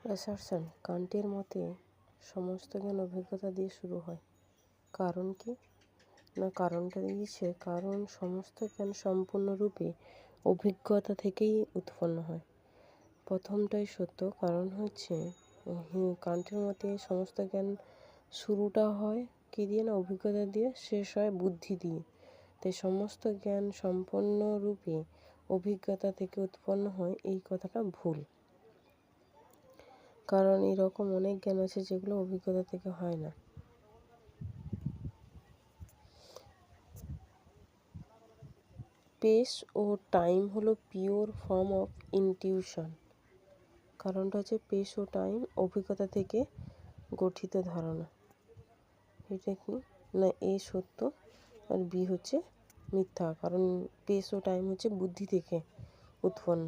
Assertion কান্টের মতে সমস্ত জ্ঞান অভিজ্ঞতা দিয়ে শুরু হয়। কারণ কি না, কারণটা দিয়েছে কারণ সমস্ত জ্ঞান সম্পূর্ণরূপে অভিজ্ঞতা থেকেই উৎপন্ন হয়। প্রথমটাই সত্য, কারণ হচ্ছে কান্টের মতে সমস্ত জ্ঞান শুরুটা হয় কি দিয়ে না, অভিজ্ঞতা দিয়ে, শেষ হয় বুদ্ধি দিয়ে। তাই সমস্ত জ্ঞান সম্পূর্ণরূপে অভিজ্ঞতা থেকে উৎপন্ন হয়, এই কথাটা ভুল। কারণ এরকম অনেক জ্ঞান আছে যেগুলো অভিজ্ঞতা থেকে হয় না। স্পেস ও টাইম হলো পিওর ফর্ম অফ ইনটিউশন। কারণটা হচ্ছে স্পেস ও টাইম অভিজ্ঞতা থেকে গঠিত ধারণা। এটা কি না, এ সত্য আর বি হচ্ছে মিথ্যা। কারণ স্পেস ও টাইম হচ্ছে বুদ্ধি থেকে উৎপন্ন।